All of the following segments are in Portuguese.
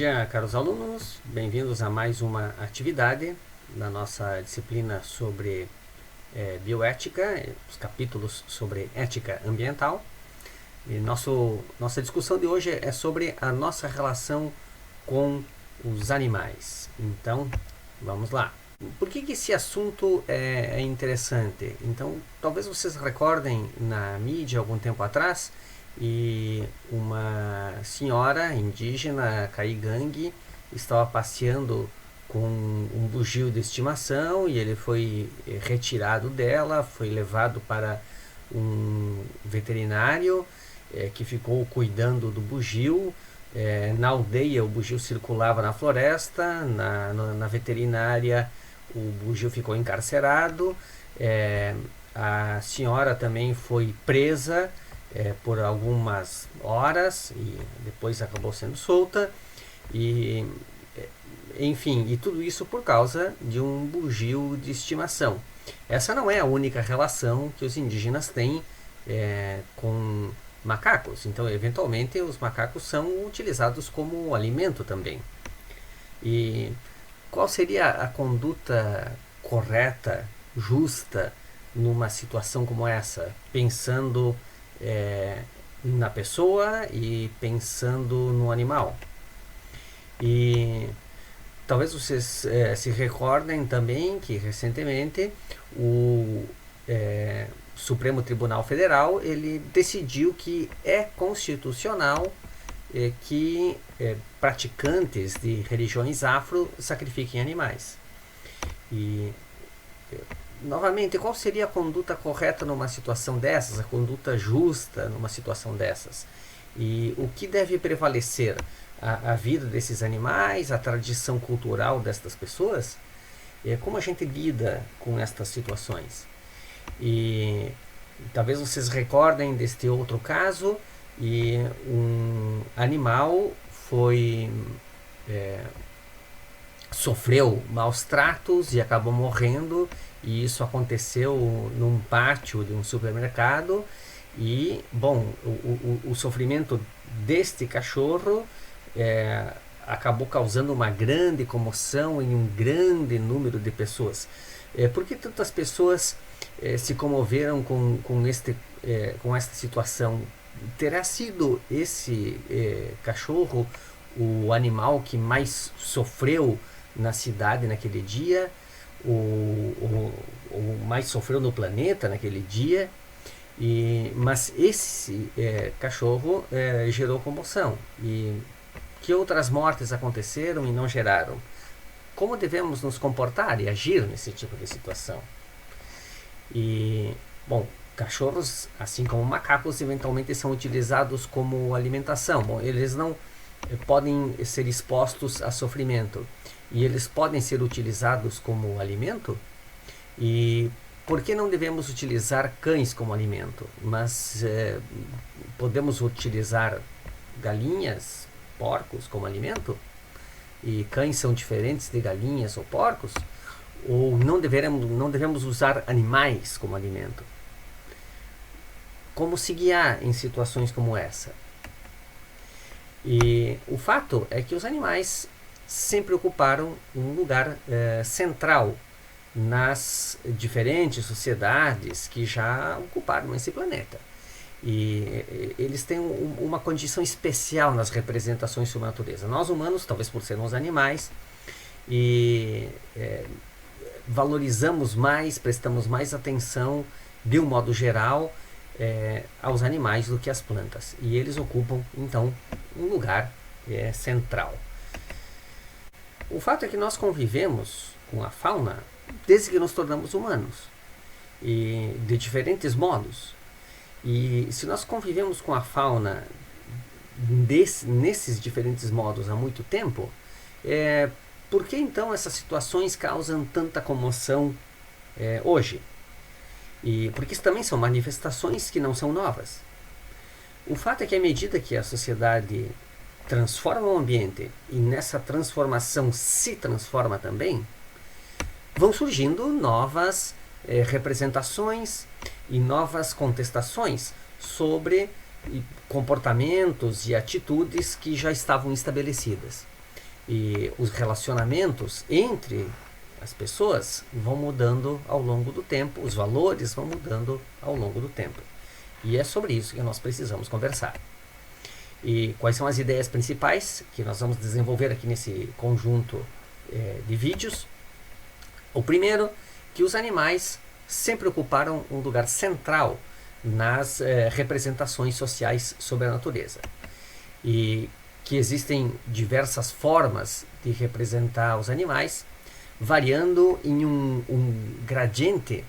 dia, caros alunos. Bem-vindos a mais uma atividade da nossa disciplina sobre bioética, os capítulos sobre ética ambiental. E nossa discussão de hoje é sobre a nossa relação com os animais. Então, vamos lá. Por que esse assunto é interessante? Então, talvez vocês recordem na mídia algum tempo atrás e uma senhora indígena caigangue estava passeando com um bugio de estimação e ele foi retirado dela, foi levado para um veterinário que ficou cuidando do bugio. Na aldeia o bugio circulava na floresta, na veterinária o bugio ficou encarcerado, a senhora também foi presa por algumas horas e depois acabou sendo solta e enfim, e tudo isso por causa de um bugio de estimação. Essa não é a única relação que os indígenas têm com macacos, então eventualmente os macacos são utilizados como alimento também. E qual seria a conduta correta, justa, numa situação como essa? Pensando na pessoa e pensando no animal. E talvez vocês se recordem também que recentemente o Supremo Tribunal Federal ele decidiu que é constitucional que praticantes de religiões afro sacrifiquem animais. E novamente, qual seria a conduta correta numa situação dessas, a conduta justa numa situação dessas? E o que deve prevalecer? A vida desses animais, a tradição cultural destas pessoas? Como a gente lida com estas situações? E talvez vocês recordem deste outro caso, e um animal sofreu maus tratos e acabou morrendo, e isso aconteceu num pátio de um supermercado. E bom, o sofrimento deste cachorro acabou causando uma grande comoção em um grande número de pessoas. Por que tantas pessoas se comoveram com esta situação? Terá sido esse cachorro o animal que mais sofreu na cidade naquele dia, o mais sofreu no planeta naquele dia, mas esse cachorro gerou comoção. E que outras mortes aconteceram e não geraram? Como devemos nos comportar e agir nesse tipo de situação? E, bom, cachorros, assim como macacos, eventualmente são utilizados como alimentação. Bom, eles não podem ser expostos a sofrimento e eles podem ser utilizados como alimento. E por que não devemos utilizar cães como alimento? Mas podemos utilizar galinhas, porcos como alimento? E cães são diferentes de galinhas ou porcos? Ou não devemos usar animais como alimento? Como se guiar em situações como essa? E o fato é que os animais sempre ocuparam um lugar central nas diferentes sociedades que já ocuparam esse planeta. E eles têm uma condição especial nas representações sobre a natureza. Nós humanos, talvez por sermos animais, valorizamos mais, prestamos mais atenção, de um modo geral, aos animais do que às plantas. E eles ocupam, então, um lugar central. O fato é que nós convivemos com a fauna desde que nos tornamos humanos, e de diferentes modos. E se nós convivemos com a fauna nesses diferentes modos há muito tempo, por que então essas situações causam tanta comoção hoje? E porque isso também são manifestações que não são novas. O fato é que à medida que a sociedade transforma o ambiente e nessa transformação se transforma também, vão surgindo novas representações e novas contestações sobre comportamentos e atitudes que já estavam estabelecidas. E os relacionamentos entre as pessoas vão mudando ao longo do tempo, os valores vão mudando ao longo do tempo. E é sobre isso que nós precisamos conversar. E quais são as ideias principais que nós vamos desenvolver aqui nesse conjunto de vídeos? O primeiro, que os animais sempre ocuparam um lugar central nas representações sociais sobre a natureza. E que existem diversas formas de representar os animais, variando em um gradiente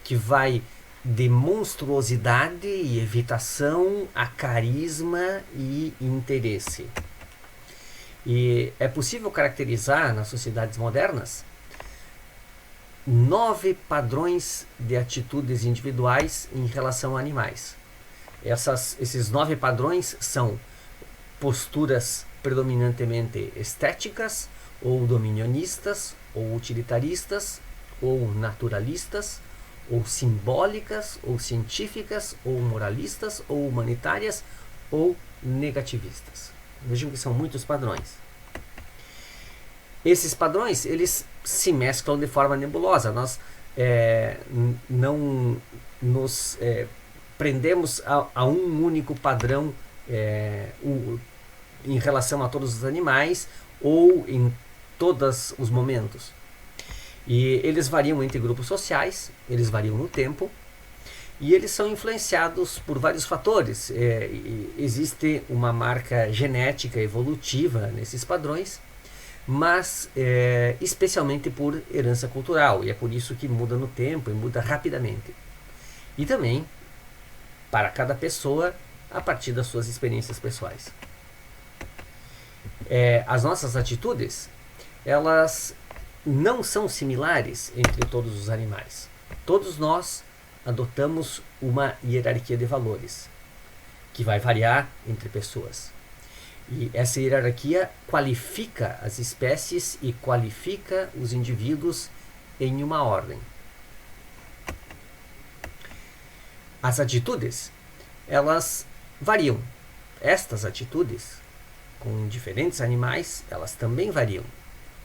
que vai de monstruosidade e evitação a carisma e interesse. E é possível caracterizar nas sociedades modernas 9 padrões de atitudes individuais em relação a animais. Esses 9 padrões são posturas predominantemente estéticas, ou dominionistas, ou utilitaristas, ou naturalistas, ou simbólicas, ou científicas, ou moralistas, ou humanitárias, ou negativistas. Vejam que são muitos padrões. Esses padrões, eles se mesclam de forma nebulosa. Nós não nos prendemos a um único padrão em relação a todos os animais ou em todos os momentos. E eles variam entre grupos sociais, eles variam no tempo, e eles são influenciados por vários fatores. Existe uma marca genética evolutiva nesses padrões, mas especialmente por herança cultural, e é por isso que muda no tempo e muda rapidamente. E também para cada pessoa a partir das suas experiências pessoais. As nossas atitudes, elas não são similares entre todos os animais. Todos nós adotamos uma hierarquia de valores, que vai variar entre pessoas. E essa hierarquia qualifica as espécies e qualifica os indivíduos em uma ordem. As atitudes, elas variam. Estas atitudes, com diferentes animais, elas também variam.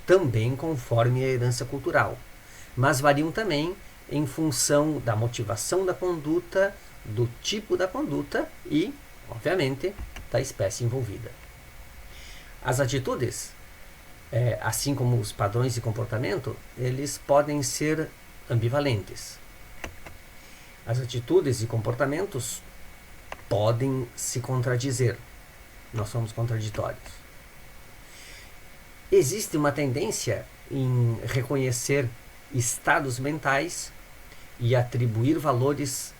Também conforme a herança cultural, mas variam também em função da motivação da conduta, do tipo da conduta e, obviamente, da espécie envolvida. As atitudes, assim como os padrões de comportamento, eles podem ser ambivalentes. As atitudes e comportamentos podem se contradizer. Nós somos contraditórios. Existe uma tendência em reconhecer estados mentais e atribuir valores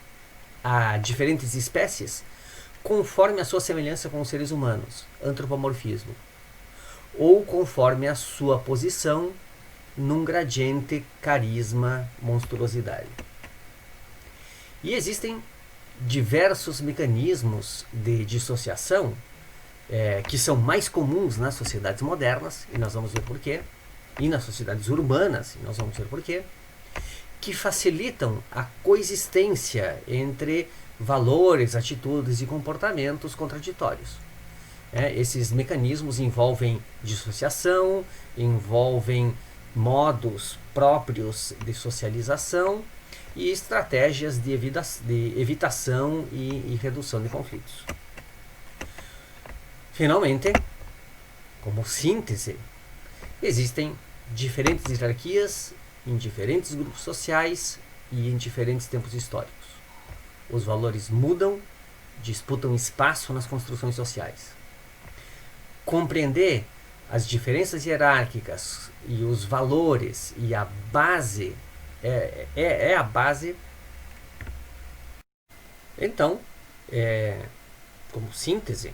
a diferentes espécies conforme a sua semelhança com os seres humanos, antropomorfismo, ou conforme a sua posição num gradiente carisma-monstruosidade. E existem diversos mecanismos de dissociação que são mais comuns nas sociedades modernas, e nós vamos ver porquê, e nas sociedades urbanas, e nós vamos ver porquê, que facilitam a coexistência entre valores, atitudes e comportamentos contraditórios. Esses mecanismos envolvem dissociação, envolvem modos próprios de socialização e estratégias de evitação e redução de conflitos. Finalmente, como síntese, existem diferentes hierarquias em diferentes grupos sociais e em diferentes tempos históricos. Os valores mudam, disputam espaço nas construções sociais. Compreender as diferenças hierárquicas e os valores e a base é a base. Então, como síntese,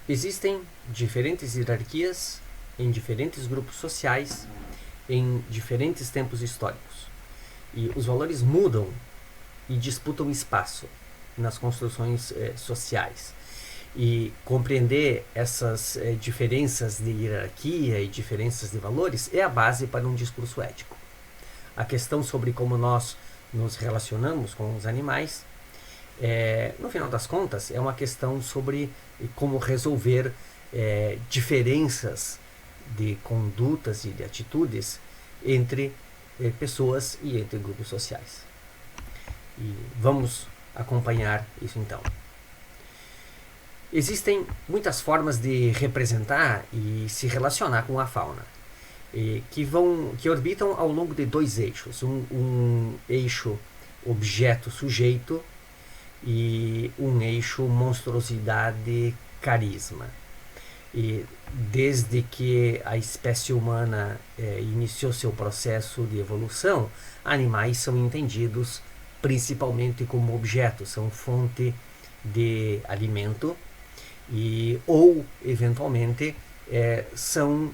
existem diferentes hierarquias em diferentes grupos sociais, em diferentes tempos históricos. E os valores mudam e disputam espaço nas construções sociais. E compreender essas diferenças de hierarquia e diferenças de valores é a base para um discurso ético. A questão sobre como nós nos relacionamos com os animais, no final das contas, é uma questão sobre como resolver diferenças de condutas e de atitudes entre pessoas e entre grupos sociais. E vamos acompanhar isso então. Existem muitas formas de representar e se relacionar com a fauna, que orbitam ao longo de dois eixos, um eixo objeto-sujeito e um eixo monstruosidade-carisma. E desde que a espécie humana iniciou seu processo de evolução, animais são entendidos principalmente como objetos, são fonte de alimento ou, eventualmente, são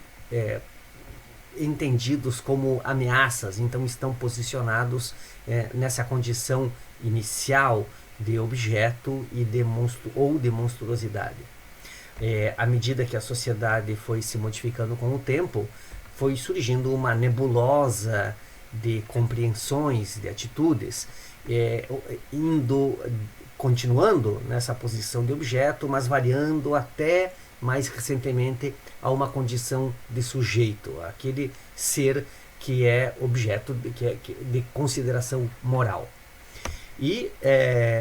entendidos como ameaças, então estão posicionados nessa condição inicial de objeto e de monstruosidade. À medida que a sociedade foi se modificando com o tempo, foi surgindo uma nebulosa de compreensões, de atitudes, continuando nessa posição de objeto, mas variando até mais recentemente a uma condição de sujeito, aquele ser que é objeto de consideração moral. E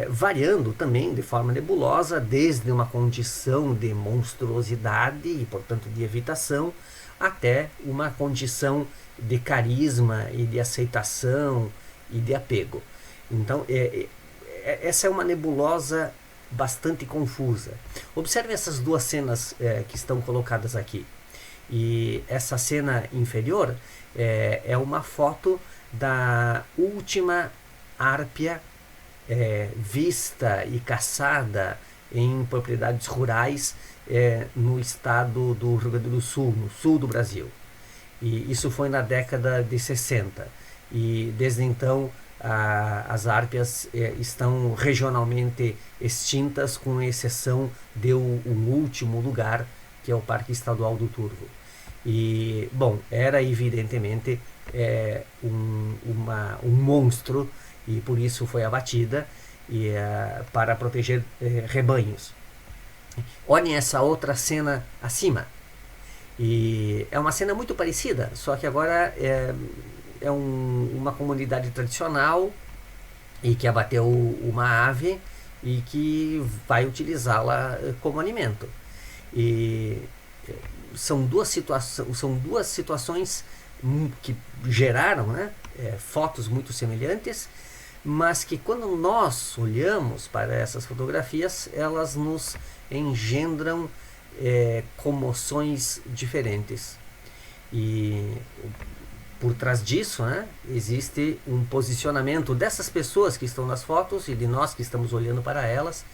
variando também de forma nebulosa, desde uma condição de monstruosidade e, portanto, de evitação, até uma condição de carisma e de aceitação e de apego. Então, essa é uma nebulosa bastante confusa. Observe essas duas cenas que estão colocadas aqui. E essa cena inferior é uma foto da última árpia vista e caçada em propriedades rurais no estado do Rio Grande do Sul, no sul do Brasil. E isso foi na década de 60. E desde então as árpias estão regionalmente extintas, com exceção de um último lugar, que é o Parque Estadual do Turvo. E, bom, era evidentemente um monstro, e por isso foi abatida para proteger rebanhos. Olhem essa outra cena acima. E é uma cena muito parecida, só que agora uma comunidade tradicional e que abateu uma ave e que vai utilizá-la como alimento. E são duas situações que geraram, né, fotos muito semelhantes, mas que quando nós olhamos para essas fotografias, elas nos engendram comoções diferentes. E por trás disso, né, existe um posicionamento dessas pessoas que estão nas fotos e de nós que estamos olhando para elas,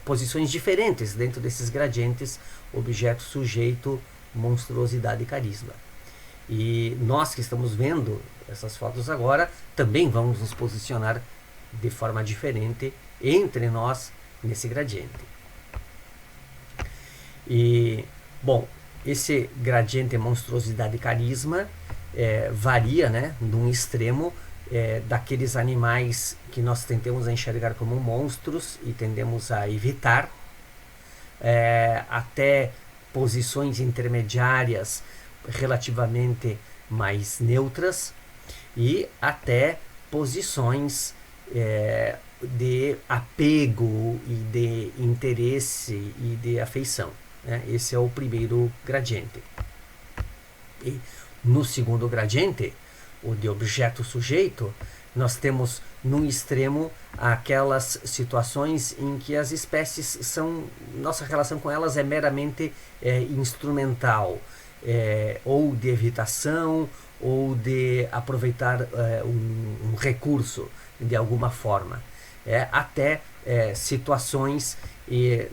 posições diferentes dentro desses gradientes: objeto, sujeito, monstruosidade e carisma. E nós que estamos vendo essas fotos agora também vamos nos posicionar de forma diferente entre nós nesse gradiente. E, bom, esse gradiente monstruosidade e carisma varia, né, num extremo daqueles animais que nós tendemos a enxergar como monstros e tendemos a evitar, até posições intermediárias relativamente mais neutras, e até posições de apego e de interesse e de afeição, né? Esse é o primeiro gradiente. E no segundo gradiente, o de objeto-sujeito, nós temos num extremo aquelas situações em que as espécies nossa relação com elas é meramente instrumental, ou de evitação, ou de aproveitar um recurso de alguma forma, até situações,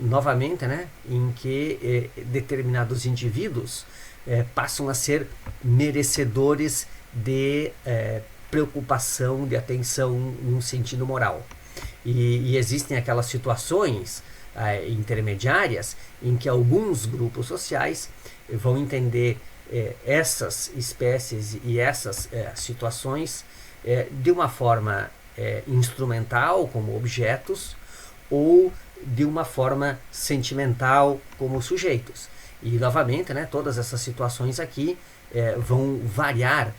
novamente, né, em que determinados indivíduos passam a ser merecedores de preocupação, de atenção num sentido moral. E existem aquelas situações intermediárias em que alguns grupos sociais vão entender essas espécies e essas situações de uma forma instrumental, como objetos, ou de uma forma sentimental como sujeitos. E, novamente, né, todas essas situações aqui vão variar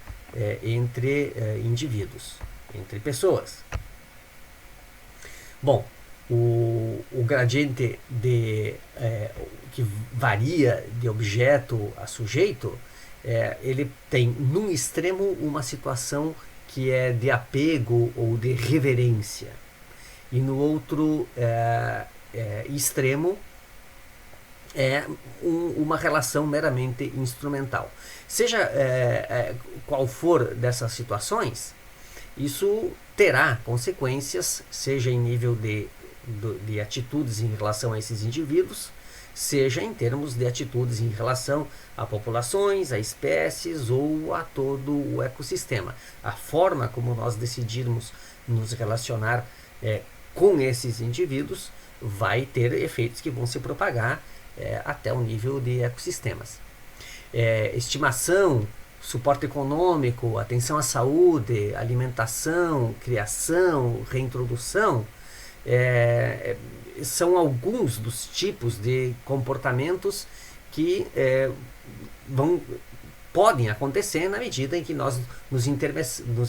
entre indivíduos, entre pessoas. Bom, o gradiente que varia de objeto a sujeito, ele tem, num extremo, uma situação que é de apego ou de reverência, e no outro extremo é uma relação meramente instrumental. Seja qual for dessas situações, isso terá consequências, seja em nível de atitudes em relação a esses indivíduos, seja em termos de atitudes em relação a populações, a espécies ou a todo o ecossistema. A forma como nós decidirmos nos relacionar com esses indivíduos vai ter efeitos que vão se propagar até o nível de ecossistemas. Estimação, suporte econômico, atenção à saúde, alimentação, criação, reintrodução, são alguns dos tipos de comportamentos que podem acontecer na medida em que nós nos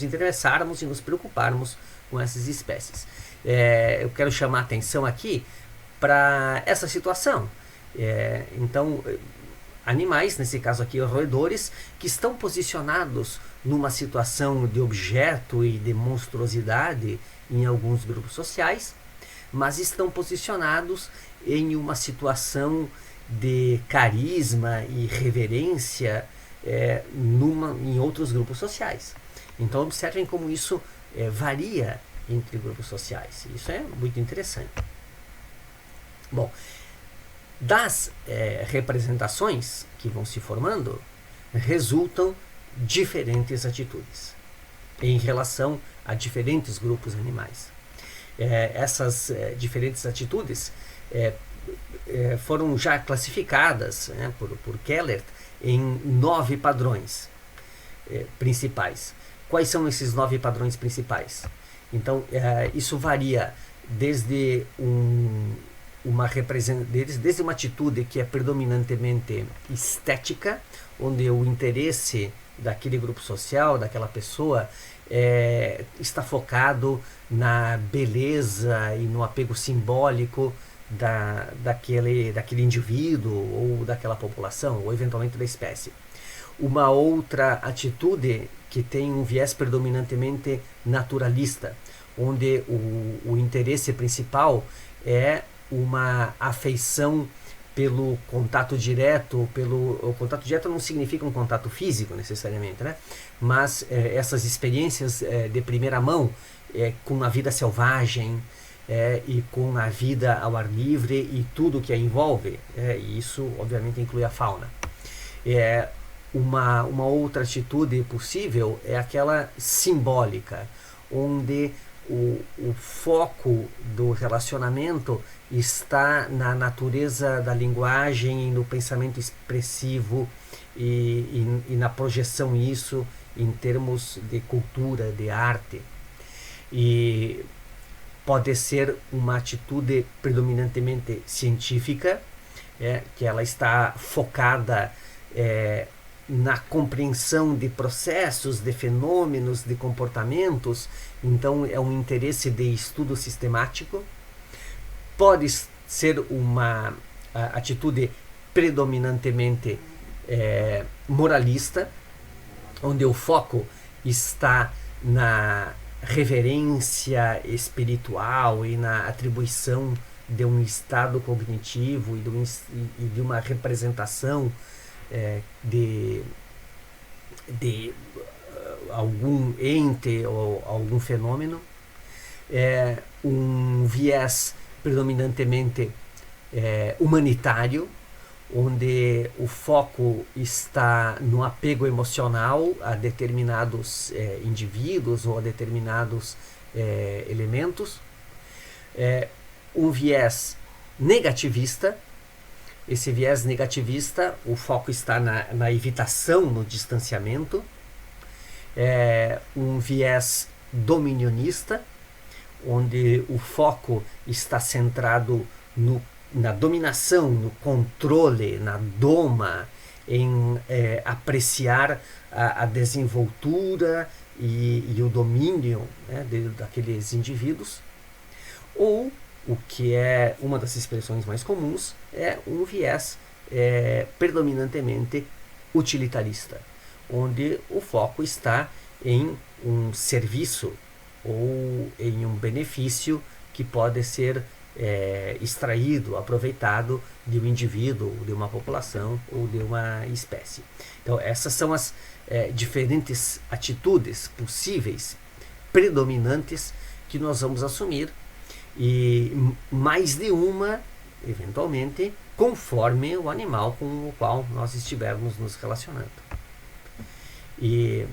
interessarmos e nos preocuparmos com essas espécies. Eu quero chamar a atenção aqui para essa situação. Então, animais, nesse caso aqui roedores, que estão posicionados numa situação de objeto e de monstruosidade em alguns grupos sociais, mas estão posicionados em uma situação de carisma e reverência em outros grupos sociais. Então observem como isso varia entre grupos sociais. Isso é muito interessante. Bom, das representações que vão se formando, resultam diferentes atitudes em relação a diferentes grupos animais. Essas diferentes atitudes foram já classificadas por Keller em 9 padrões principais. Quais são esses 9 padrões principais? Então, isso varia desde desde uma atitude que é predominantemente estética, onde o interesse daquele grupo social, daquela pessoa, está focado na beleza e no apego simbólico daquele indivíduo ou daquela população, ou eventualmente da espécie. Uma outra atitude que tem um viés predominantemente naturalista, onde o interesse principal é uma afeição pelo contato direto. O contato direto não significa um contato físico necessariamente, né? Mas essas experiências de primeira mão com a vida selvagem e com a vida ao ar livre e tudo que a envolve, e isso obviamente inclui a fauna. Uma outra atitude possível é aquela simbólica, onde o foco do relacionamento está na natureza da linguagem, no pensamento expressivo e na projeção isso em termos de cultura, de arte. E pode ser uma atitude predominantemente científica, que ela está focada na compreensão de processos, de fenômenos, de comportamentos. Então é um interesse de estudo sistemático. Pode ser uma atitude predominantemente moralista, onde o foco está na reverência espiritual e na atribuição de um estado cognitivo e de uma representação de algum ente ou algum fenômeno. Um viés predominantemente humanitário, onde o foco está no apego emocional a determinados indivíduos ou a determinados elementos. Um viés negativista. Esse viés negativista, o foco está na evitação, no distanciamento. Um viés dominionista, onde o foco está centrado na dominação, no controle, na doma, em apreciar a desenvoltura e o domínio, né, daqueles indivíduos, ou o que é uma das expressões mais comuns é um viés predominantemente utilitarista, onde o foco está em um serviço ou em um benefício que pode ser extraído, aproveitado de um indivíduo, de uma população ou de uma espécie. Então, essas são as diferentes atitudes possíveis, predominantes, que nós vamos assumir, e mais de uma, eventualmente, conforme o animal com o qual nós estivermos nos relacionando. E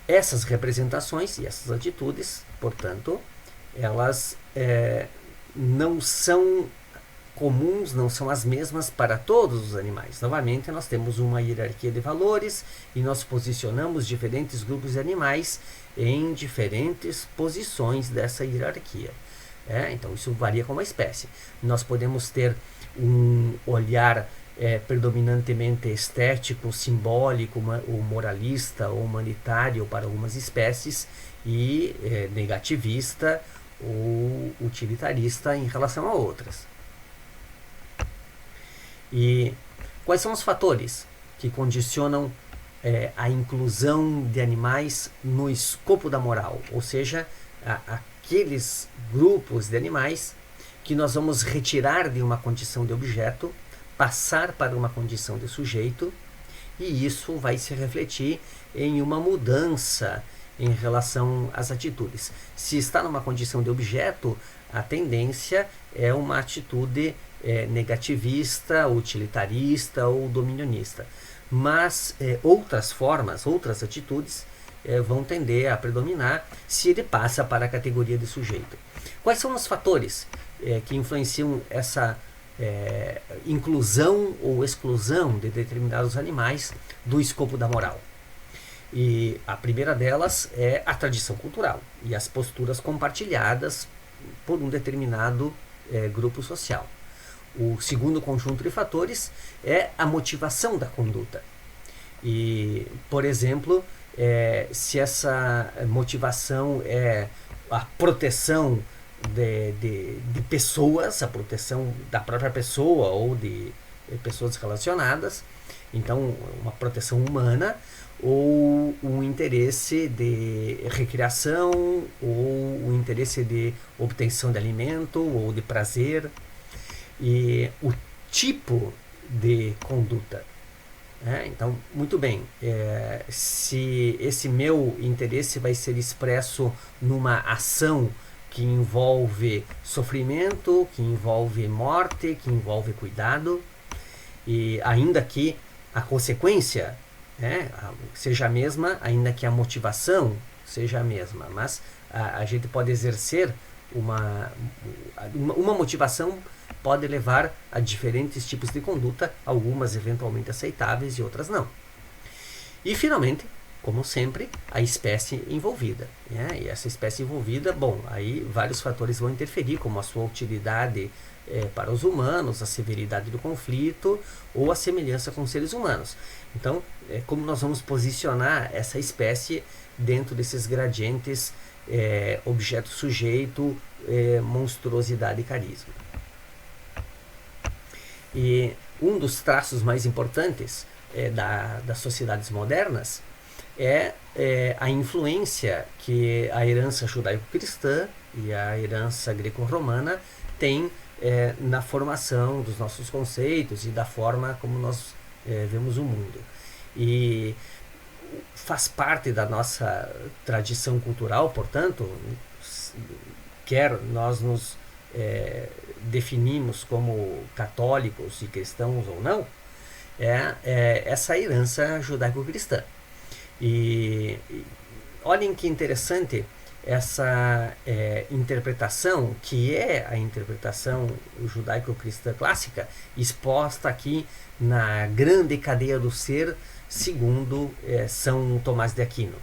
essas representações e essas atitudes, portanto, elas não são comuns, não são as mesmas para todos os animais. Novamente, nós temos uma hierarquia de valores e nós posicionamos diferentes grupos de animais em diferentes posições dessa hierarquia. Então, isso varia com a espécie. Nós podemos ter um olhar predominantemente estético, simbólico, ou moralista ou humanitário para algumas espécies e negativista ou utilitarista em relação a outras. E quais são os fatores que condicionam a inclusão de animais no escopo da moral? Ou seja, aqueles grupos de animais que nós vamos retirar de uma condição de objeto, passar para uma condição de sujeito, e isso vai se refletir em uma mudança em relação às atitudes. Se está numa condição de objeto, a tendência é uma atitude negativista, utilitarista ou dominionista. Mas outras formas, outras atitudes vão tender a predominar se ele passa para a categoria de sujeito. Quais são os fatores que influenciam essa inclusão ou exclusão de determinados animais do escopo da moral? E a primeira delas é a tradição cultural e as posturas compartilhadas por um determinado grupo social. O segundo conjunto de fatores é a motivação da conduta. E, por exemplo, se essa motivação é a proteção de pessoas, a proteção da própria pessoa ou de pessoas relacionadas, então uma proteção humana, ou um interesse de recreação, ou um interesse de obtenção de alimento ou de prazer, e o tipo de conduta. Então, muito bem, se esse meu interesse vai ser expresso numa ação que envolve sofrimento, que envolve morte, que envolve cuidado, e ainda que a consequência seja a mesma, ainda que a motivação seja a mesma, mas a gente pode exercer uma motivação pode levar a diferentes tipos de conduta, algumas eventualmente aceitáveis e outras não. E, finalmente, como sempre, a espécie envolvida. E essa espécie envolvida, bom, aí vários fatores vão interferir, como a sua utilidade para os humanos, a severidade do conflito ou a semelhança com os seres humanos. Então, como nós vamos posicionar essa espécie dentro desses gradientes objeto-sujeito, monstruosidade e carisma. E um dos traços mais importantes das sociedades modernas é a influência que a herança judaico-cristã e a herança greco-romana tem na formação dos nossos conceitos e da forma como nós vemos o mundo. E faz parte da nossa tradição cultural, portanto, quer nós nos definimos como católicos e cristãos ou não, essa herança judaico-cristã. E olhem que interessante essa interpretação, que é a interpretação judaico-cristã clássica, exposta aqui na grande cadeia do ser, segundo São Tomás de Aquino.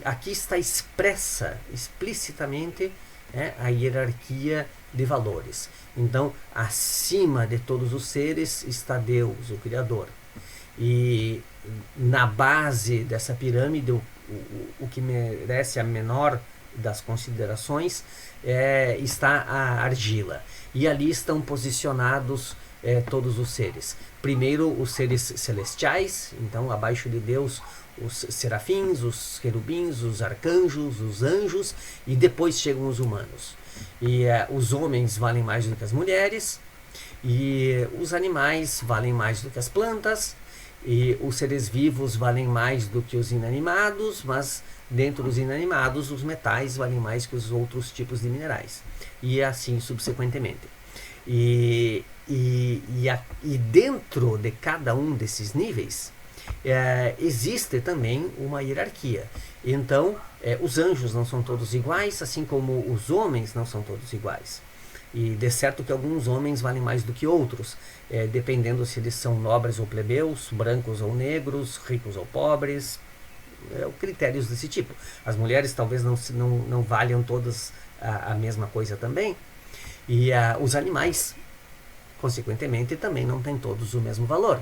Aqui está expressa explicitamente a hierarquia de valores. Então, acima de todos os seres está Deus, o Criador. E na base dessa pirâmide, o que merece a menor das considerações está a argila. E ali estão posicionados todos os seres. Primeiro, os seres celestiais, então abaixo de Deus, os serafins, os querubins, os arcanjos, os anjos, e depois chegam os humanos. E os homens valem mais do que as mulheres, e os animais valem mais do que as plantas, e os seres vivos valem mais do que os inanimados, mas dentro dos inanimados os metais valem mais que os outros tipos de minerais, e assim subsequentemente. E dentro de cada um desses níveis existe também uma hierarquia. Então, os anjos não são todos iguais, assim como os homens não são todos iguais. E de certo que alguns homens valem mais do que outros, dependendo se eles são nobres ou plebeus, brancos ou negros, ricos ou pobres, critérios desse tipo. As mulheres talvez não valham todas a mesma coisa também, e os animais, consequentemente, também não têm todos o mesmo valor.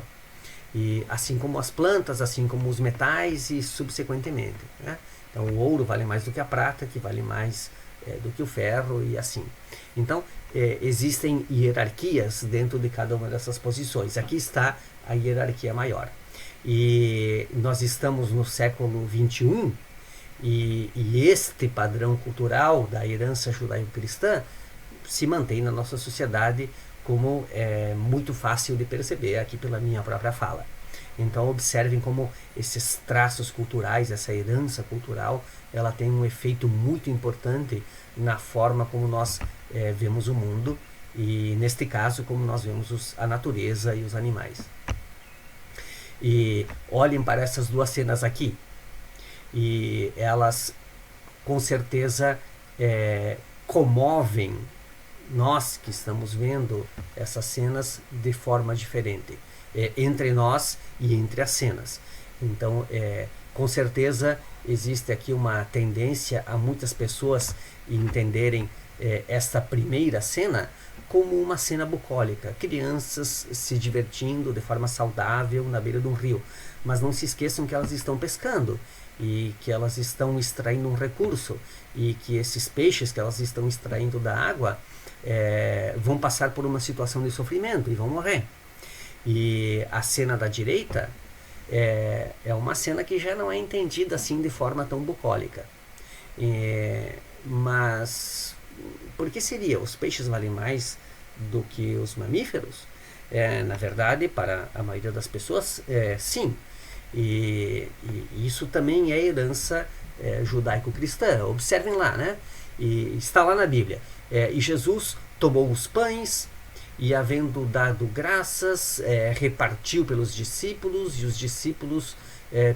E assim como as plantas, assim como os metais e subsequentemente, né? Então o ouro vale mais do que a prata, que vale mais do que o ferro, e assim. Então existem hierarquias dentro de cada uma dessas posições. Aqui está a hierarquia maior. E nós estamos no século XXI, e este padrão cultural da herança judaico-cristã se mantém na nossa sociedade, como é muito fácil de perceber aqui pela minha própria fala. Então observem como esses traços culturais, essa herança cultural, ela tem um efeito muito importante na forma como nós vemos o mundo, e neste caso como nós vemos a natureza e os animais. E olhem para essas duas cenas aqui, e elas com certeza comovem nós que estamos vendo essas cenas de forma diferente, entre nós e entre as cenas. Então, com certeza existe aqui uma tendência a muitas pessoas entenderem esta primeira cena como uma cena bucólica, crianças se divertindo de forma saudável na beira de um rio, mas não se esqueçam que elas estão pescando, e que elas estão extraindo um recurso, e que esses peixes que elas estão extraindo da água vão passar por uma situação de sofrimento e vão morrer. E a cena da direita é uma cena que já não é entendida assim de forma tão bucólica. Mas por que seria? Os peixes valem mais do que os mamíferos? Na verdade, para a maioria das pessoas, sim. E isso também é herança judaico-cristã. Observem lá, né? E está lá na Bíblia. E Jesus tomou os pães e, havendo dado graças, repartiu pelos discípulos, e os discípulos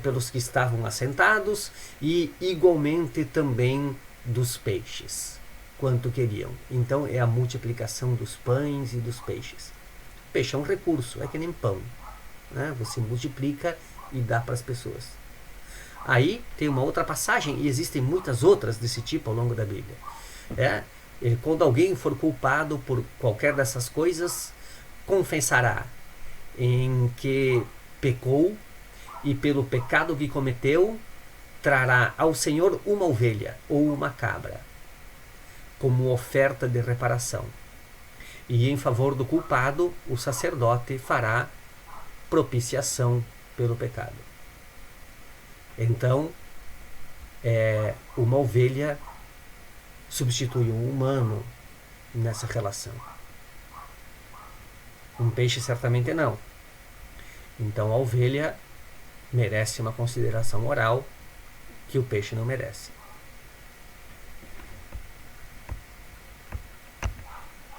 pelos que estavam assentados, e igualmente também dos peixes, quanto queriam. Então é a multiplicação dos pães e dos peixes. Peixe é um recurso, é que nem pão, né? Você multiplica e dá para as pessoas. Aí tem uma outra passagem, e existem muitas outras desse tipo ao longo da Bíblia. Quando alguém for culpado por qualquer dessas coisas, confessará em que pecou, e pelo pecado que cometeu, trará ao Senhor uma ovelha ou uma cabra, como oferta de reparação. E em favor do culpado, o sacerdote fará propiciação pelo pecado. Então, uma ovelha substitui um humano nessa relação. Um peixe certamente não. Então a ovelha merece uma consideração moral que o peixe não merece.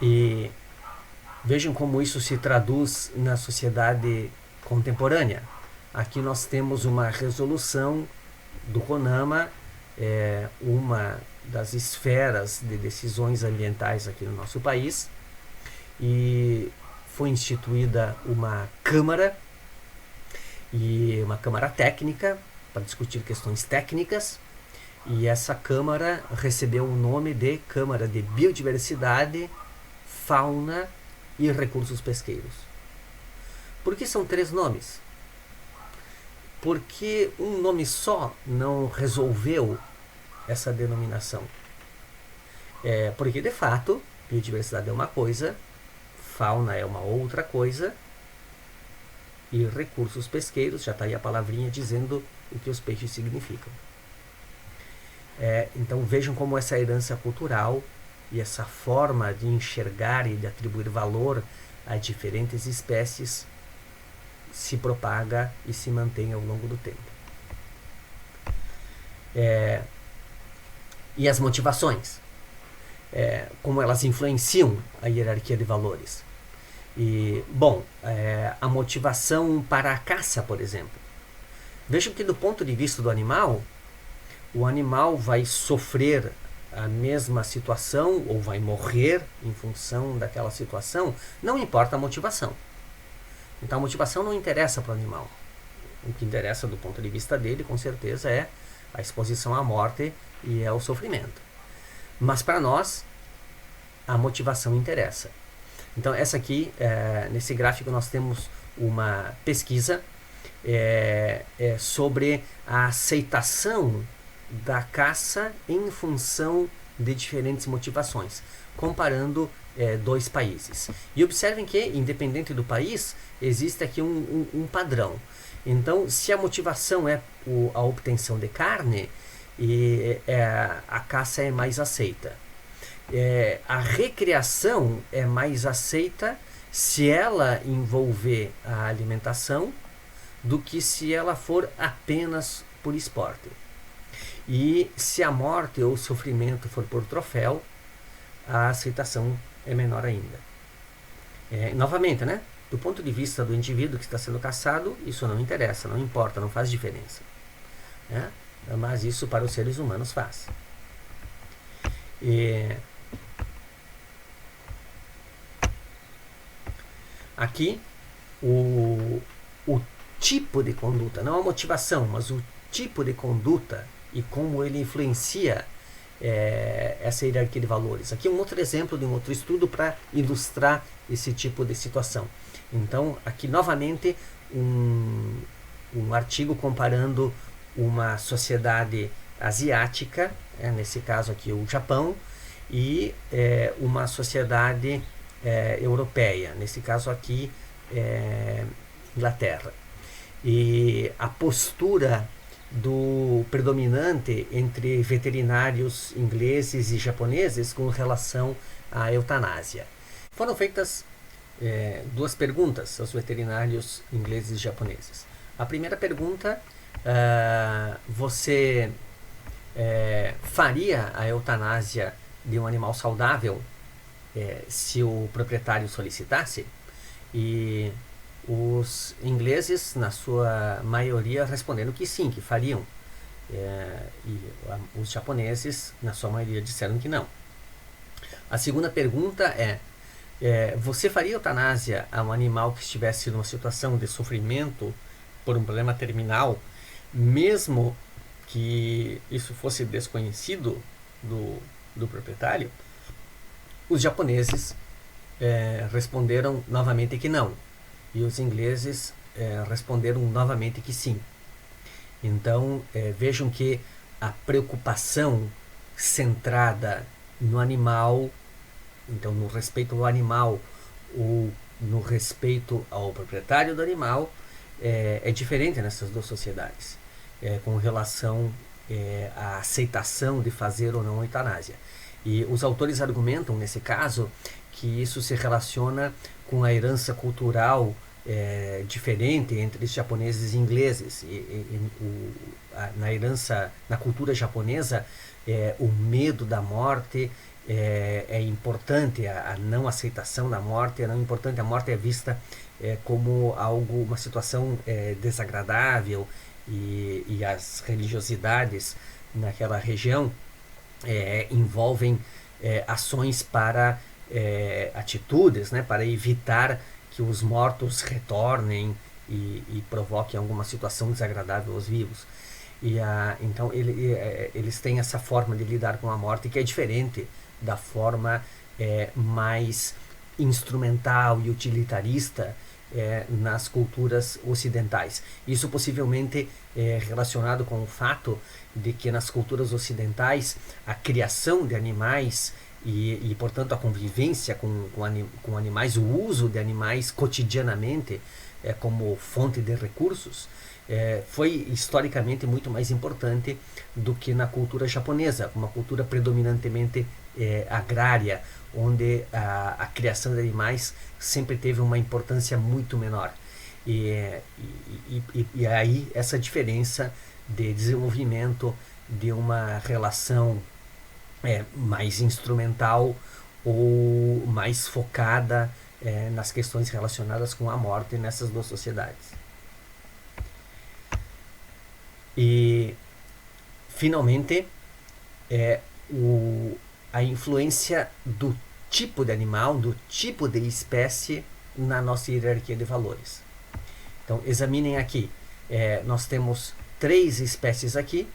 E vejam como isso se traduz na sociedade contemporânea. Aqui nós temos uma resolução do CONAMA, uma das esferas de decisões ambientais aqui no nosso país, e foi instituída uma câmara, e uma câmara técnica para discutir questões técnicas, e essa câmara recebeu o nome de Câmara de Biodiversidade, fauna e recursos pesqueiros. Por que são 3 nomes? Porque um nome só não resolveu essa denominação. Porque, de fato, biodiversidade é uma coisa, fauna é uma outra coisa, e recursos pesqueiros, já está aí a palavrinha dizendo o que os peixes significam. Então vejam como essa herança cultural e essa forma de enxergar e de atribuir valor a diferentes espécies se propaga e se mantém ao longo do tempo. E as motivações, como elas influenciam a hierarquia de valores. E, bom, a motivação para a caça, por exemplo. Vejam que do ponto de vista do animal, o animal vai sofrer a mesma situação ou vai morrer em função daquela situação, não importa a motivação. Então a motivação não interessa para o animal. O que interessa do ponto de vista dele, com certeza, é a exposição à morte e é o sofrimento. Mas para nós, a motivação interessa. Então essa aqui, nesse gráfico nós temos uma pesquisa sobre a aceitação da caça em função de diferentes motivações, comparando 2 países. E observem que, independente do país, existe aqui um padrão. Então, se a motivação é a obtenção de carne, a caça é mais aceita. A recreação é mais aceita se ela envolver a alimentação do que se ela for apenas por esporte. E se a morte ou o sofrimento for por troféu, a aceitação é menor ainda. Novamente, né? Do ponto de vista do indivíduo que está sendo caçado, isso não interessa, não importa, não faz diferença. Mas isso para os seres humanos faz. Aqui, o tipo de conduta, não a motivação, mas o tipo de conduta e como ele influencia essa hierarquia de valores. Aqui um outro exemplo de um outro estudo para ilustrar esse tipo de situação. Então, aqui novamente um artigo comparando uma sociedade asiática, nesse caso aqui o Japão, e uma sociedade europeia, nesse caso aqui Inglaterra. E a postura do predominante entre veterinários ingleses e japoneses com relação à eutanásia. Foram feitas 2 perguntas aos veterinários ingleses e japoneses. A primeira pergunta, você faria a eutanásia de um animal saudável se o proprietário solicitasse? E os ingleses, na sua maioria, responderam que sim, que fariam. E os japoneses, na sua maioria, disseram que não. A segunda pergunta você faria eutanásia a um animal que estivesse numa situação de sofrimento por um problema terminal, mesmo que isso fosse desconhecido do proprietário? Os japoneses responderam novamente que não. E os ingleses responderam novamente que sim. Então, vejam que a preocupação centrada no animal, então no respeito ao animal ou no respeito ao proprietário do animal, é diferente nessas 2 sociedades, com relação à aceitação de fazer ou não a eutanásia. E os autores argumentam, nesse caso, que isso se relaciona com a herança cultural diferente entre os japoneses e ingleses. Na cultura japonesa, o medo da morte é importante, a não aceitação da morte é não importante. A morte é vista como uma situação desagradável, e as religiosidades naquela região envolvem ações para atitudes, para evitar que os mortos retornem e provoquem alguma situação desagradável aos vivos. Então eles têm essa forma de lidar com a morte que é diferente da forma mais instrumental e utilitarista nas culturas ocidentais. Isso possivelmente é relacionado com o fato de que nas culturas ocidentais a criação de animais e portanto, a convivência com animais, o uso de animais cotidianamente como fonte de recursos, foi historicamente muito mais importante do que na cultura japonesa, uma cultura predominantemente agrária, onde a criação de animais sempre teve uma importância muito menor. E aí essa diferença de desenvolvimento de uma relação mais instrumental ou mais focada nas questões relacionadas com a morte nessas duas sociedades. E finalmente a influência do tipo de animal, do tipo de espécie na nossa hierarquia de valores. Então examinem aqui, nós temos 3 espécies aqui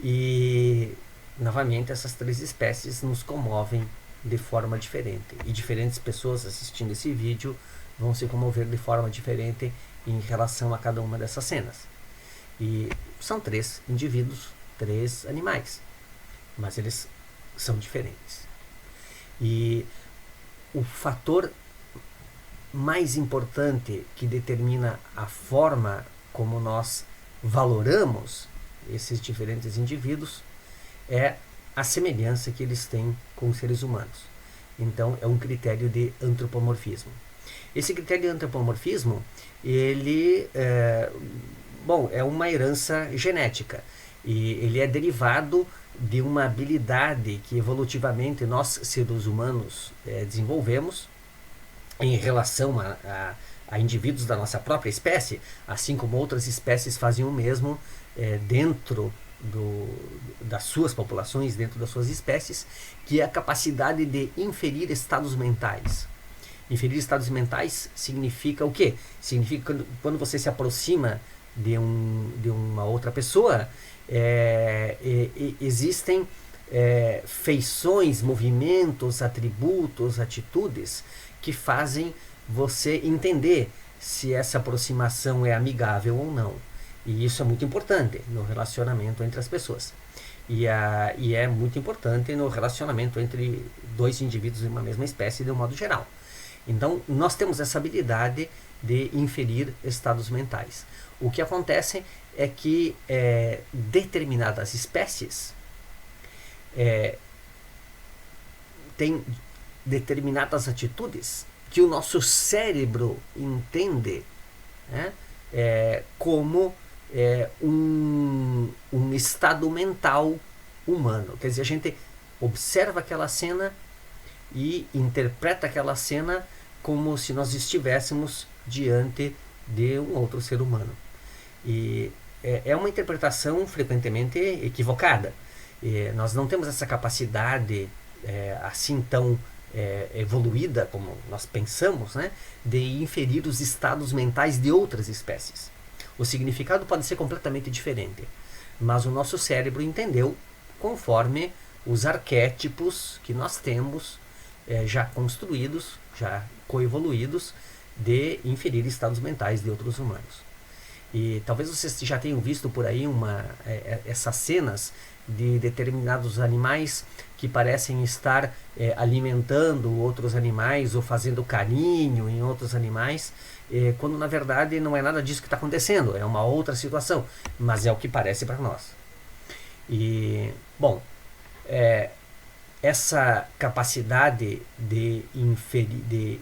e novamente essas 3 espécies nos comovem de forma diferente e diferentes pessoas assistindo esse vídeo vão se comover de forma diferente em relação a cada uma dessas cenas. E são 3 indivíduos, 3 animais, mas eles são diferentes. E o fator mais importante que determina a forma como nós valoramos esses diferentes indivíduos é a semelhança que eles têm com os seres humanos. Então é um critério de antropomorfismo. Esse critério de antropomorfismo, ele é uma herança genética e ele é derivado de uma habilidade que evolutivamente nós, seres humanos, desenvolvemos em relação a indivíduos da nossa própria espécie, assim como outras espécies fazem o mesmo dentro das suas populações, dentro das suas espécies, que é a capacidade de inferir estados mentais. Inferir estados mentais significa o quê? Significa quando você se aproxima de uma outra pessoa, existem feições, movimentos, atributos, atitudes que fazem você entender se essa aproximação é amigável ou não. E isso é muito importante no relacionamento entre as pessoas. E é muito importante no relacionamento entre 2 indivíduos de uma mesma espécie de um modo geral. Então, nós temos essa habilidade de inferir estados mentais. O que acontece é que determinadas espécies têm determinadas atitudes que o nosso cérebro entende como um estado mental humano. Quer dizer, a gente observa aquela cena e interpreta aquela cena como se nós estivéssemos diante de um outro ser humano. E é uma interpretação frequentemente equivocada. Nós não temos essa capacidade assim tão evoluída como nós pensamos, né, de inferir os estados mentais de outras espécies. O significado pode ser completamente diferente, mas o nosso cérebro entendeu conforme os arquétipos que nós temos já construídos, já coevoluídos, de inferir estados mentais de outros humanos. E talvez vocês já tenham visto por aí essas cenas de determinados animais que parecem estar alimentando outros animais ou fazendo carinho em outros animais, quando na verdade não é nada disso que está acontecendo, é uma outra situação, mas é o que parece para nós. E, bom, essa capacidade de inferir,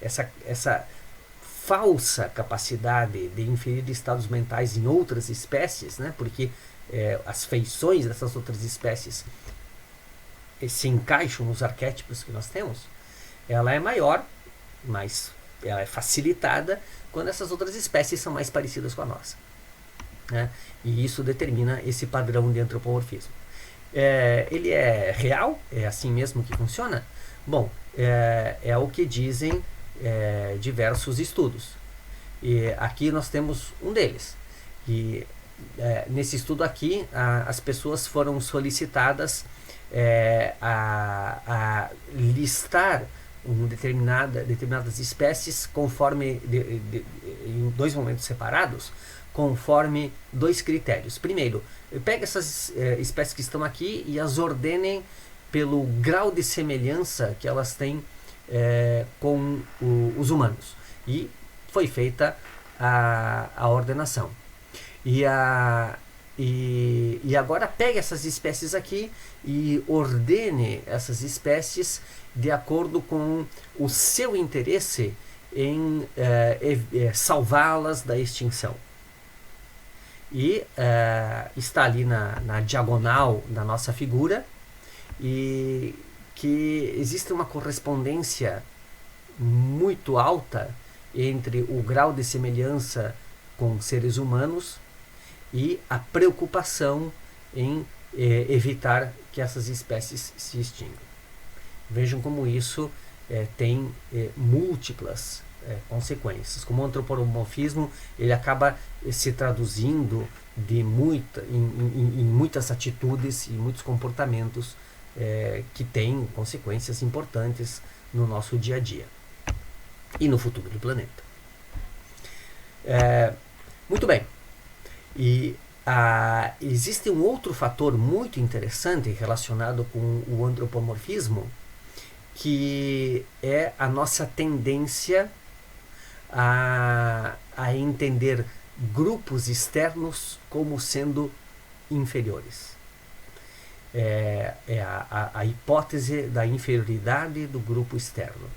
essa falsa capacidade de inferir estados mentais em outras espécies, né, porque as feições dessas outras espécies se encaixam nos arquétipos que nós temos, ela é maior, mas ela é facilitada quando essas outras espécies são mais parecidas com a nossa, né? E isso determina esse padrão de antropomorfismo. Ele é real? É assim mesmo que funciona? Bom, é o que dizem diversos estudos. E aqui nós temos um deles. E nesse estudo aqui, as pessoas foram solicitadas a listar determinadas espécies conforme em dois momentos separados, conforme dois critérios. Primeiro, pega essas espécies que estão aqui e as ordenem pelo grau de semelhança que elas têm com os humanos. E foi feita a ordenação. E agora pegue essas espécies aqui e ordene essas espécies de acordo com o seu interesse em salvá-las da extinção. E está ali na diagonal da nossa figura, e que existe uma correspondência muito alta entre o grau de semelhança com seres humanos e a preocupação em evitar que essas espécies se extingam. Vejam como isso tem múltiplas consequências. Como o antropomorfismo, ele acaba se traduzindo em muitas atitudes e muitos comportamentos que têm consequências importantes no nosso dia a dia e no futuro do planeta. Muito bem. E existe um outro fator muito interessante relacionado com o antropomorfismo, que é a nossa tendência a entender grupos externos como sendo inferiores. A hipótese da inferioridade do grupo externo.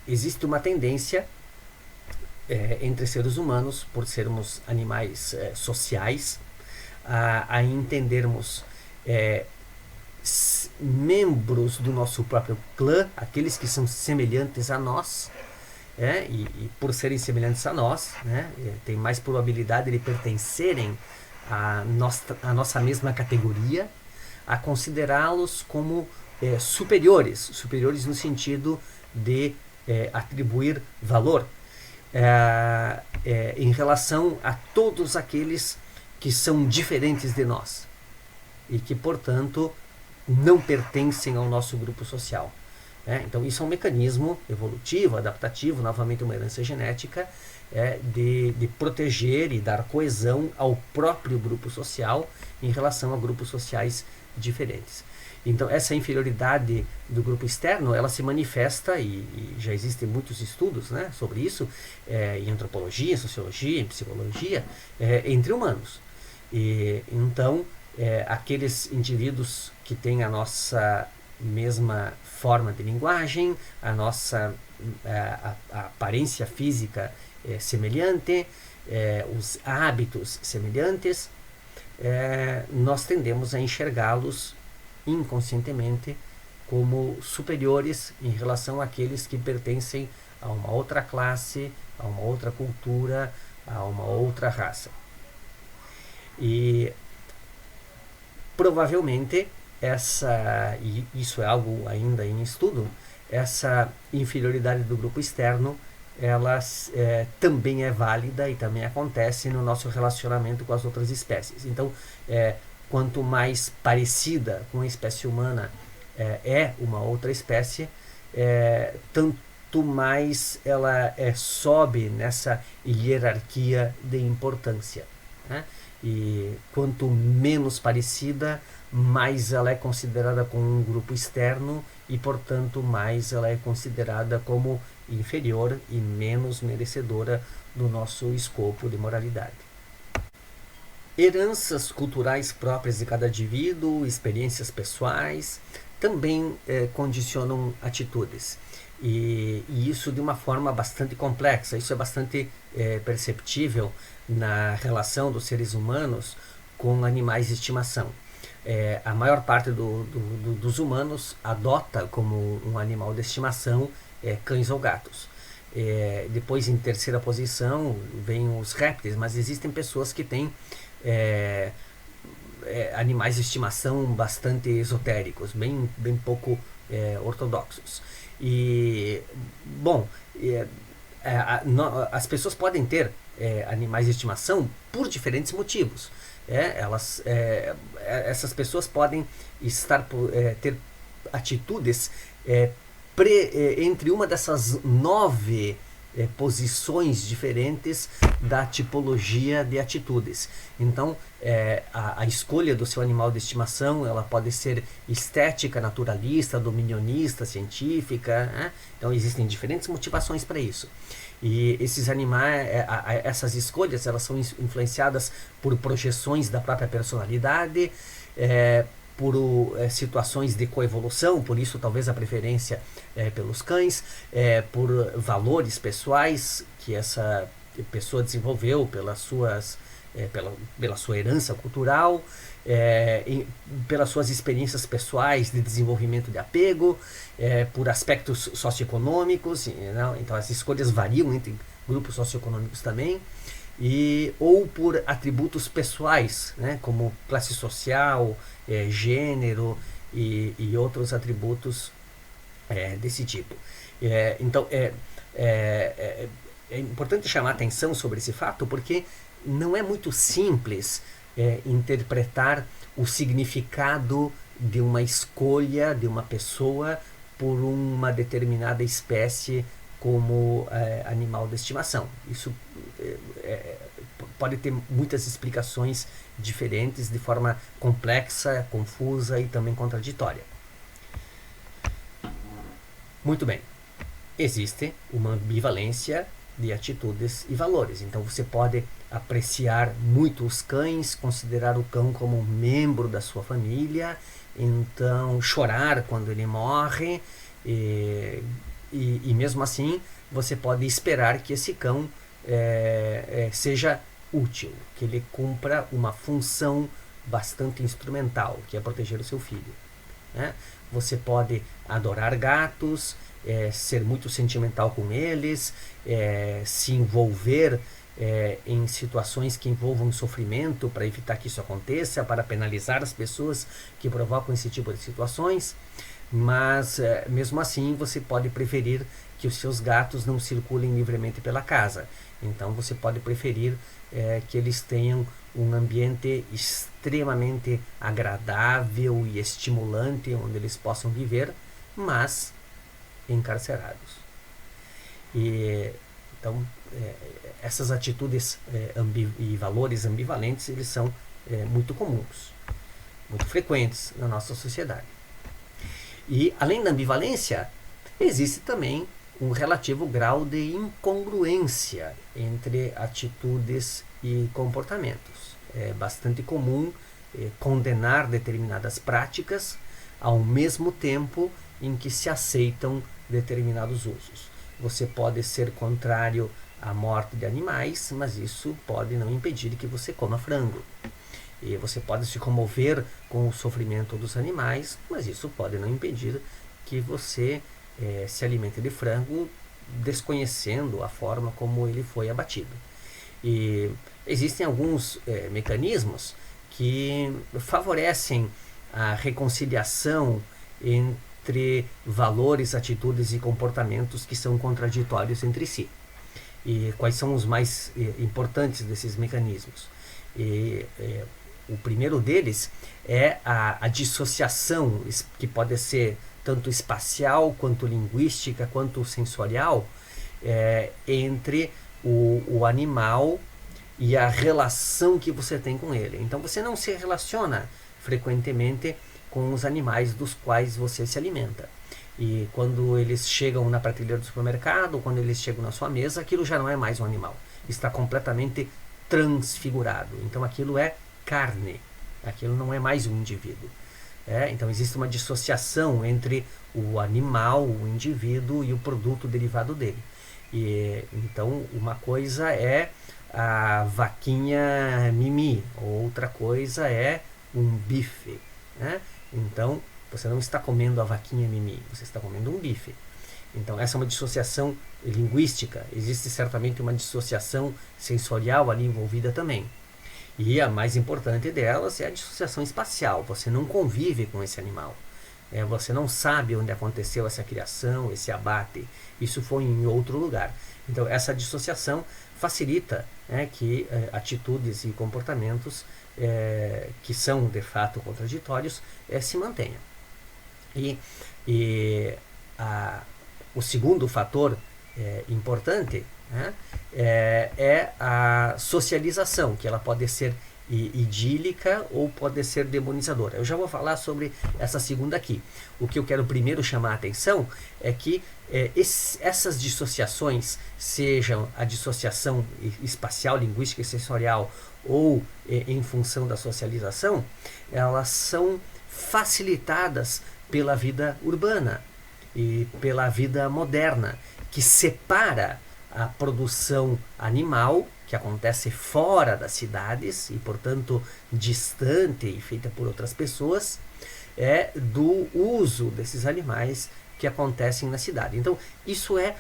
Existe uma tendência entre seres humanos, por sermos animais sociais, a entendermos membros do nosso próprio clã, aqueles que são semelhantes a nós, e por serem semelhantes a nós, tem mais probabilidade de pertencerem à nossa mesma categoria, a considerá-los como superiores no sentido de atribuir valor em relação a todos aqueles que são diferentes de nós e que, portanto, não pertencem ao nosso grupo social. Então, isso é um mecanismo evolutivo, adaptativo, novamente uma herança genética, de proteger e dar coesão ao próprio grupo social em relação a grupos sociais diferentes. Então, essa inferioridade do grupo externo, ela se manifesta, e já existem muitos estudos sobre isso, em antropologia, em sociologia, em psicologia, entre humanos. E, então, aqueles indivíduos que têm a nossa mesma forma de linguagem, a nossa a aparência física semelhante, os hábitos semelhantes, nós tendemos a enxergá-los inconscientemente como superiores em relação àqueles que pertencem a uma outra classe, a uma outra cultura, a uma outra raça. E provavelmente e isso é algo ainda em estudo, essa inferioridade do grupo externo, ela também é válida e também acontece no nosso relacionamento com as outras espécies. Então, quanto mais parecida com a espécie humana uma outra espécie, tanto mais ela sobe nessa hierarquia de importância. E quanto menos parecida, mais ela é considerada como um grupo externo e, portanto, mais ela é considerada como inferior e menos merecedora do nosso escopo de moralidade. Heranças culturais próprias de cada indivíduo, experiências pessoais, também condicionam atitudes. E isso de uma forma bastante complexa. Isso é bastante perceptível na relação dos seres humanos com animais de estimação. A maior parte dos humanos adota como um animal de estimação cães ou gatos. Depois, em terceira posição, vem os répteis, mas existem pessoas que têm animais de estimação bastante esotéricos, bem pouco ortodoxos. E, bom, as pessoas podem ter animais de estimação por diferentes motivos. Essas pessoas podem ter atitudes entre uma dessas 9 posições diferentes da tipologia de atitudes. Então, a escolha do seu animal de estimação, ela pode ser estética, naturalista, dominionista, científica, né? Então existem diferentes motivações para isso. E esses animais, essas escolhas, elas são influenciadas por projeções da própria personalidade, por situações de coevolução, por isso talvez a preferência pelos cães, por valores pessoais que essa pessoa desenvolveu pela sua herança cultural, pelas suas experiências pessoais de desenvolvimento de apego, por aspectos socioeconômicos, então as escolhas variam entre grupos socioeconômicos também, ou por atributos pessoais, né, como classe social, gênero e outros atributos desse tipo. Então é importante chamar atenção sobre esse fato, porque não é muito simples interpretar o significado de uma escolha de uma pessoa por uma determinada espécie como animal de estimação. Isso pode ter muitas explicações diferentes, de forma complexa, confusa e também contraditória. Muito bem. Existe uma ambivalência de atitudes e valores. Então você pode apreciar muito os cães, considerar o cão como um membro da sua família, então chorar quando ele morre, e mesmo assim você pode esperar que esse cão seja útil, que ele cumpra uma função bastante instrumental, que é proteger o seu filho, né? Você pode adorar gatos, ser muito sentimental com eles, se envolver em situações que envolvam sofrimento para evitar que isso aconteça, para penalizar as pessoas que provocam esse tipo de situações, mas mesmo assim você pode preferir que os seus gatos não circulem livremente pela casa. Então você pode preferir que eles tenham um ambiente extremamente agradável e estimulante onde eles possam viver, mas encarcerados. Então essas atitudes e valores ambivalentes, eles são muito comuns, muito frequentes na nossa sociedade. E além da ambivalência, existe também um relativo grau de incongruência entre atitudes e comportamentos. É bastante comum condenar determinadas práticas ao mesmo tempo em que se aceitam determinados usos. Você pode ser contrário à morte de animais, mas isso pode não impedir que você coma frango. E você pode se comover com o sofrimento dos animais, mas isso pode não impedir que você se alimente de frango, desconhecendo a forma como ele foi abatido. E existem alguns mecanismos que favorecem a reconciliação entre valores, atitudes e comportamentos que são contraditórios entre si. E quais são os mais importantes desses mecanismos? O primeiro deles é a dissociação, que pode ser tanto espacial, quanto linguística, quanto sensorial, entre o animal e a relação que você tem com ele. Então você não se relaciona frequentemente com os animais dos quais você se alimenta. E quando eles chegam na prateleira do supermercado, quando eles chegam na sua mesa, aquilo já não é mais um animal. Está completamente transfigurado. Então aquilo é carne. Aquilo não é mais um indivíduo. Então existe uma dissociação entre o animal, o indivíduo e o produto derivado dele. Então uma coisa é a vaquinha Mimi, outra coisa é um bife, né? Então você não está comendo a vaquinha Mimi, você está comendo um bife. Então essa é uma dissociação linguística. Existe certamente uma dissociação sensorial ali envolvida também. E a mais importante delas é a dissociação espacial. Você não convive com esse animal. Você não sabe onde aconteceu essa criação, esse abate. Isso foi em outro lugar. Então, essa dissociação facilita que atitudes e comportamentos que são, de fato, contraditórios se mantenham. O segundo fator importante é a socialização, que ela pode ser idílica ou pode ser demonizadora. Eu já vou falar sobre essa segunda aqui. O que eu quero primeiro chamar a atenção é que essas dissociações, sejam a dissociação espacial, linguística e sensorial ou em função da socialização, elas são facilitadas pela vida urbana e pela vida moderna, que separa a produção animal, que acontece fora das cidades e, portanto, distante e feita por outras pessoas, do uso desses animais que acontecem na cidade. Então, isso é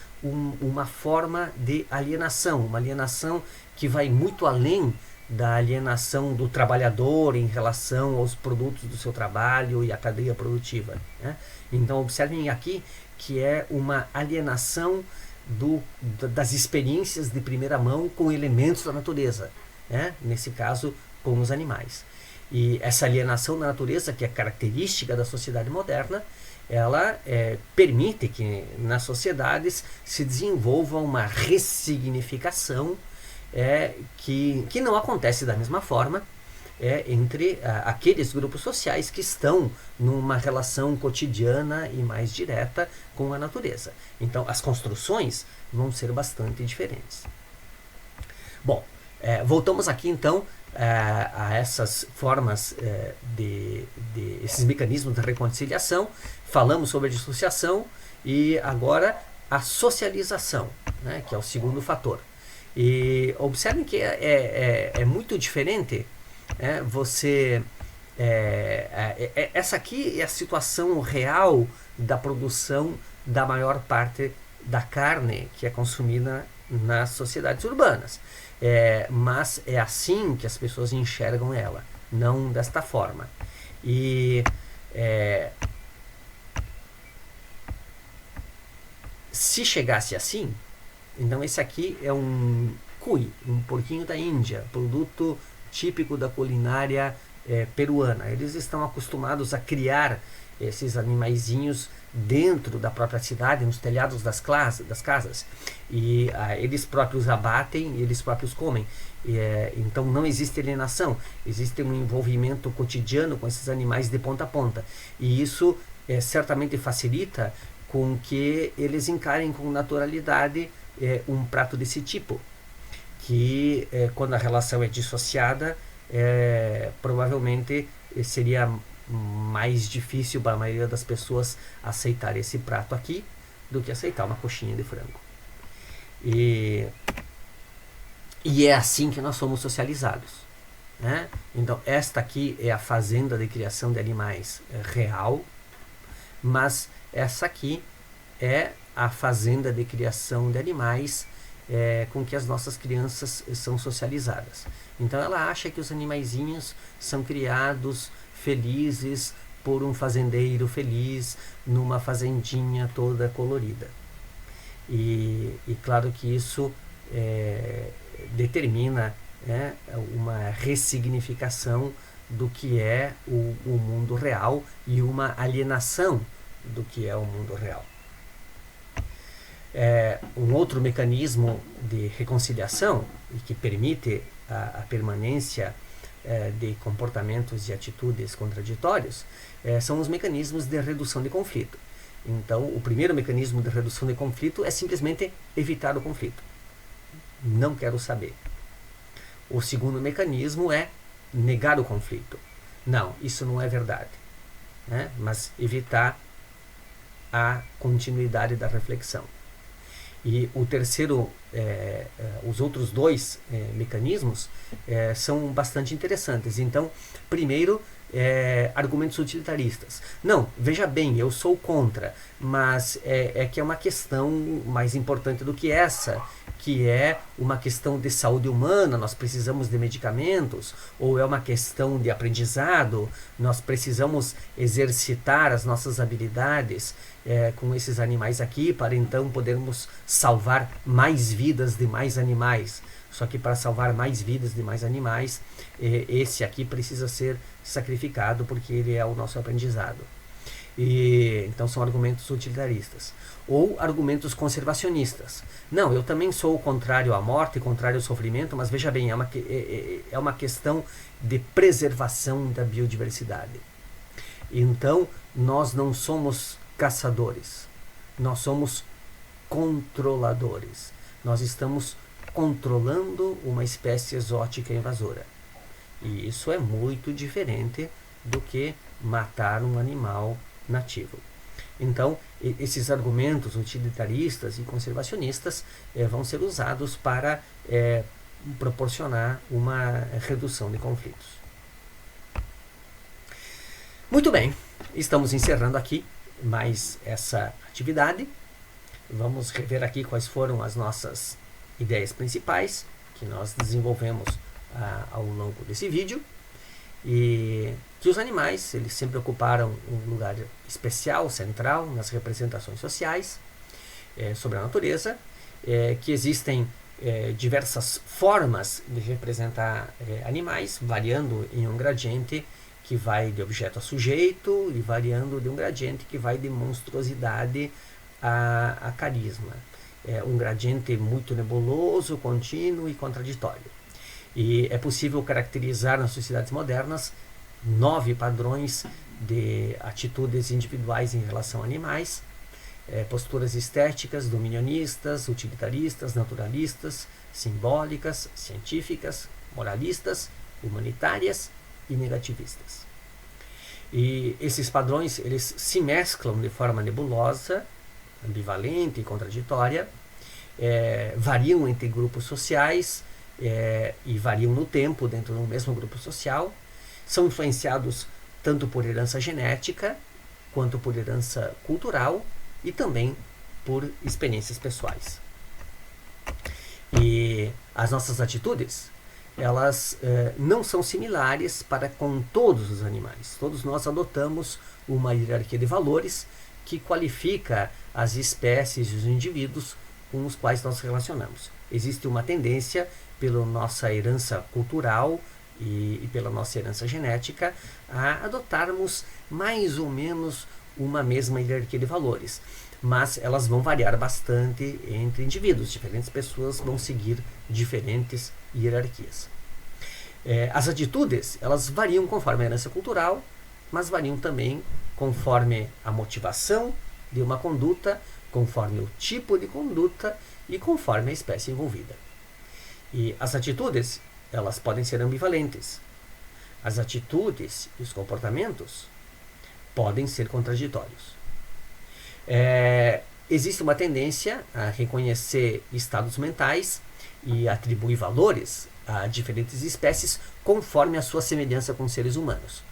uma forma de alienação, uma alienação que vai muito além da alienação do trabalhador em relação aos produtos do seu trabalho e à cadeia produtiva. Então, observem aqui que é uma alienação das experiências de primeira mão com elementos da natureza, nesse caso com os animais. E essa alienação da natureza, que é característica da sociedade moderna, ela permite que nas sociedades se desenvolva uma ressignificação que não acontece da mesma forma entre aqueles grupos sociais que estão numa relação cotidiana e mais direta com a natureza. Então, as construções vão ser bastante diferentes. Bom, voltamos aqui então a essas formas esses mecanismos de reconciliação. Falamos sobre a dissociação e agora a socialização, que é o segundo fator. E observem que é muito diferente. Essa aqui é a situação real da produção da maior parte da carne que é consumida nas sociedades urbanas. Mas é assim que as pessoas enxergam ela, não desta forma. E se chegasse assim, então esse aqui é um cuy, um porquinho da Índia, produto típico da culinária peruana. Eles estão acostumados a criar esses animaizinhos dentro da própria cidade, nos telhados das casas, e eles próprios abatem, eles próprios comem. Então não existe alienação, existe um envolvimento cotidiano com esses animais de ponta a ponta, e isso certamente facilita com que eles encarem com naturalidade um prato desse tipo, que quando a relação é dissociada, provavelmente seria mais difícil para a maioria das pessoas aceitar esse prato aqui do que aceitar uma coxinha de frango. E é assim que nós somos socializados. Então, esta aqui é a fazenda de criação de animais real, mas essa aqui é a fazenda de criação de animais com que as nossas crianças são socializadas. Então ela acha que os animaizinhos são criados felizes por um fazendeiro feliz numa fazendinha toda colorida. E claro que isso determina uma ressignificação do que é o mundo real e uma alienação do que é o mundo real. Um outro mecanismo de reconciliação e que permite a permanência de comportamentos e atitudes contraditórios são os mecanismos de redução de conflito. Então, o primeiro mecanismo de redução de conflito é simplesmente evitar o conflito. Não quero saber. O segundo mecanismo é negar o conflito. Não, isso não é verdade. Mas evitar a continuidade da reflexão. E o terceiro, os outros dois mecanismos são bastante interessantes. Então, primeiro, argumentos utilitaristas. Não, veja bem, eu sou contra, mas que é uma questão mais importante do que essa, que é uma questão de saúde humana, nós precisamos de medicamentos, ou é uma questão de aprendizado, nós precisamos exercitar as nossas habilidades com esses animais aqui, para então podermos salvar mais vidas de mais animais. Só que para salvar mais vidas de mais animais, esse aqui precisa ser sacrificado, porque ele é o nosso aprendizado. Então são argumentos utilitaristas. Ou argumentos conservacionistas. Não, eu também sou contrário à morte, contrário ao sofrimento, mas veja bem, é uma questão de preservação da biodiversidade. Então, nós não somos caçadores, nós somos controladores. Nós estamos controlando uma espécie exótica invasora. E isso é muito diferente do que matar um animal nativo. Então, esses argumentos utilitaristas e conservacionistas vão ser usados para proporcionar uma redução de conflitos. Muito bem, estamos encerrando aqui mais essa atividade. Vamos rever aqui quais foram as nossas ideias principais que nós desenvolvemos ao longo desse vídeo. E que os animais, eles sempre ocuparam um lugar especial, central, nas representações sociais sobre a natureza, que existem diversas formas de representar animais, variando em um gradiente que vai de objeto a sujeito e variando de um gradiente que vai de monstruosidade a carisma. Um gradiente muito nebuloso, contínuo e contraditório. E é possível caracterizar nas sociedades modernas 9 padrões de atitudes individuais em relação a animais, posturas estéticas, dominionistas, utilitaristas, naturalistas, simbólicas, científicas, moralistas, humanitárias e negativistas. E esses padrões, eles se mesclam de forma nebulosa, ambivalente e contraditória, variam entre grupos sociais, e variam no tempo dentro do mesmo grupo social, são influenciados tanto por herança genética, quanto por herança cultural e também por experiências pessoais. E as nossas atitudes, elas não são similares para com todos os animais. Todos nós adotamos uma hierarquia de valores que qualifica as espécies e os indivíduos com os quais nós relacionamos. Existe uma tendência pela nossa herança cultural e pela nossa herança genética a adotarmos mais ou menos uma mesma hierarquia de valores, mas elas vão variar bastante entre indivíduos. Diferentes pessoas vão seguir diferentes hierarquias. As atitudes, elas variam conforme a herança cultural, mas variam também conforme a motivação de uma conduta, conforme o tipo de conduta e conforme a espécie envolvida. E as atitudes, elas podem ser ambivalentes. As atitudes e os comportamentos podem ser contraditórios. Existe uma tendência a reconhecer estados mentais e atribuir valores a diferentes espécies conforme a sua semelhança com seres humanos.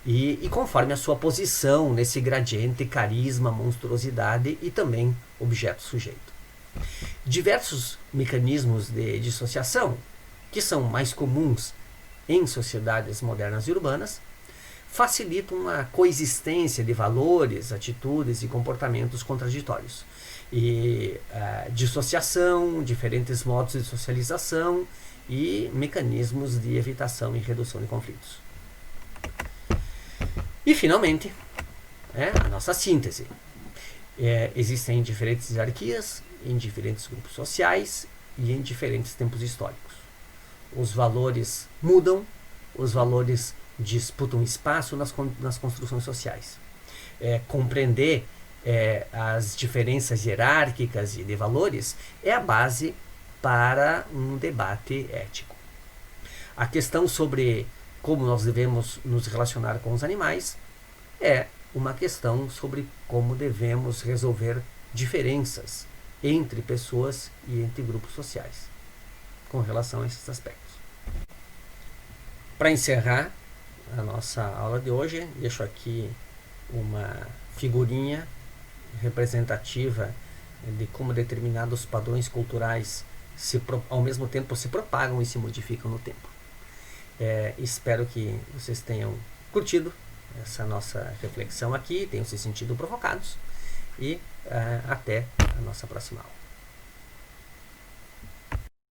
E conforme a sua posição nesse gradiente carisma, monstruosidade e também objeto-sujeito. Diversos mecanismos de dissociação, que são mais comuns em sociedades modernas e urbanas, facilitam a coexistência de valores, atitudes e comportamentos contraditórios. E dissociação, diferentes modos de socialização e mecanismos de evitação e redução de conflitos. E, finalmente, a nossa síntese. Existem diferentes hierarquias, em diferentes grupos sociais e em diferentes tempos históricos. Os valores mudam, os valores disputam espaço nas construções sociais. Compreender as diferenças hierárquicas e de valores é a base para um debate ético. A questão sobre como nós devemos nos relacionar com os animais é uma questão sobre como devemos resolver diferenças entre pessoas e entre grupos sociais com relação a esses aspectos. Para encerrar a nossa aula de hoje. Deixo aqui uma figurinha representativa de como determinados padrões culturais ao mesmo tempo se propagam e se modificam no tempo. Espero que vocês tenham curtido essa nossa reflexão aqui, tenham se sentido provocados, e até a nossa próxima aula.